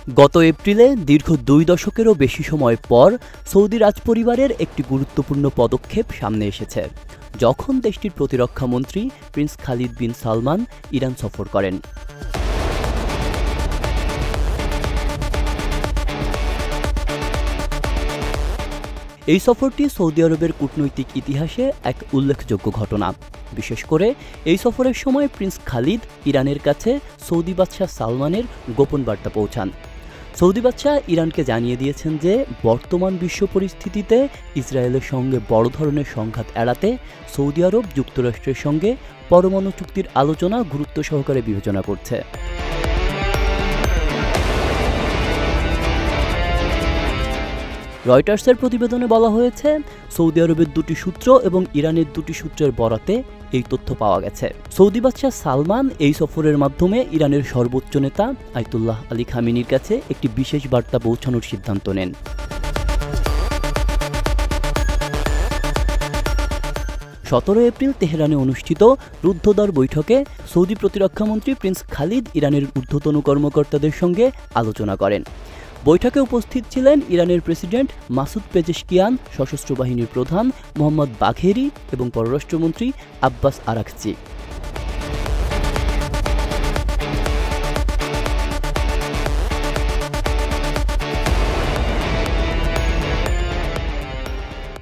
গত এপ্রিলে দীর্ঘ ২ দশকেরও বেশি সময় পর সৌদি রাজপরিবারের একটি গুরুত্বপূর্ণ পদক্ষেপ সামনে এসেছে, যখন দেশটির প্রতিরক্ষামন্ত্রী প্রিন্স খালিদ বিন সালমান ইরান সফর করেন। এই সফরটি সৌদি আরবের কূটনৈতিক ইতিহাসে এক উল্লেখযোগ্য ঘটনা। বিশেষ করে এই সফরের সময় প্রিন্স খালিদ ইরানের কাছে সৌদি বাদশাহ সালমানের গোপন বার্তা পৌঁছান। সৌদি বাদশাহ ইরানকে জানিয়ে দিয়েছেন যে বর্তমান বিশ্ব পরিস্থিতিতে ইসরায়েলের সঙ্গে বড় ধরনের সংঘাত এড়াতে সৌদি আরব যুক্তরাষ্ট্রের সঙ্গে পরমাণু চুক্তির আলোচনা গুরুত্ব সহকারে বিবেচনা করছে। রয়টার্সের প্রতিবেদনে বলা হয়েছে, সৌদি আরবের দুটি সূত্র এবং ইরানের দুটি সূত্রের বরাতে এই তথ্য পাওয়া গেছে। সৌদি বাদশাহ সালমান এই সফরের মাধ্যমে ইরানের সর্বোচ্চ নেতা আয়াতুল্লাহ আলী খামেনির কাছে একটি বিশেষ বার্তা পৌঁছানোর সিদ্ধান্ত নেন। ১৭ এপ্রিল তেহরানে অনুষ্ঠিত রুদ্ধদ্বার বৈঠকে সৌদি প্রতিরক্ষামন্ত্রী প্রিন্স খালিদ ইরানের ঊর্ধ্বতন কর্মকর্তাদের সঙ্গে আলোচনা করেন। বৈঠকে উপস্থিত ছিলেন ইরানের প্রেসিডেন্ট মাসুদ পেজেশকিয়ান, সশস্ত্র বাহিনীর প্রধান মোহাম্মদ বাঘেরি এবং পররাষ্ট্রমন্ত্রী আব্বাস আরাকচি।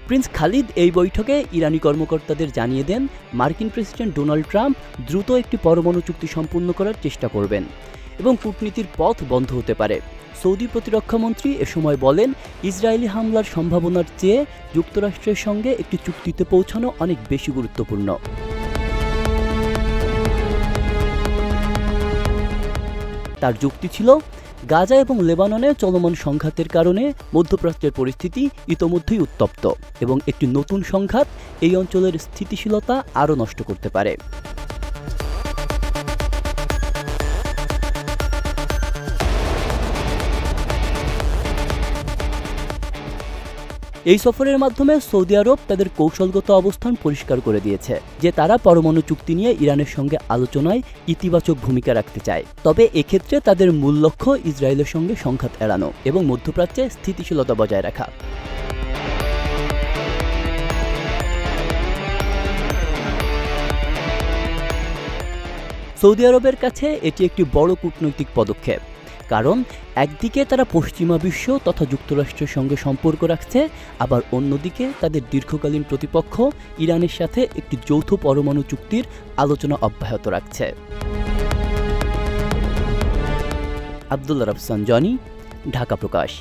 প্রিন্স খালিদ এই বৈঠকে ইরানি কর্মকর্তাদের জানিয়ে দেন, মার্কিন প্রেসিডেন্ট ডোনাল্ড ট্রাম্প দ্রুত একটি পরমাণু চুক্তি সম্পূর্ণ করার চেষ্টা করবেন এবং কূটনীতির পথ বন্ধ হতে পারে। সৌদি প্রতিরক্ষামন্ত্রী এ সময় বলেন, ইসরায়েলি হামলার সম্ভাবনার চেয়ে যুক্তরাষ্ট্রের সঙ্গে একটি চুক্তিতে পৌঁছানো অনেক বেশি গুরুত্বপূর্ণ। তার যুক্তি ছিল, গাজা এবং লেবাননে চলমান সংঘাতের কারণে মধ্যপ্রাচ্যের পরিস্থিতি ইতোমধ্যেই উত্তপ্ত এবং একটি নতুন সংঘাত এই অঞ্চলের স্থিতিশীলতা আরও নষ্ট করতে পারে। এই সফরের মাধ্যমে সৌদি আরব তাদের কৌশলগত অবস্থান পরিষ্কার করে দিয়েছে যে তারা পরমাণু চুক্তি নিয়ে ইরানের সঙ্গে আলোচনায় ইতিবাচক ভূমিকা রাখতে চায়। তবে এক্ষেত্রে তাদের মূল লক্ষ্য ইসরায়েলের সঙ্গে সংঘাত এড়ানো এবং মধ্যপ্রাচ্যে স্থিতিশীলতা বজায় রাখা। সৌদি আরবের কাছে এটি একটি বড় কূটনৈতিক পদক্ষেপ, কারণ একদিকে তারা পশ্চিমা বিশ্ব তথা যুক্তরাষ্ট্রের সঙ্গে সম্পর্ক রাখছে, আবার অন্যদিকে তাদের দীর্ঘকালীন প্রতিপক্ষ ইরানের সাথে একটি যৌথ পরমাণু চুক্তির আলোচনা অব্যাহত রাখছে। আব্দুল্লাহ রাফসান জনি, ঢাকা প্রকাশ।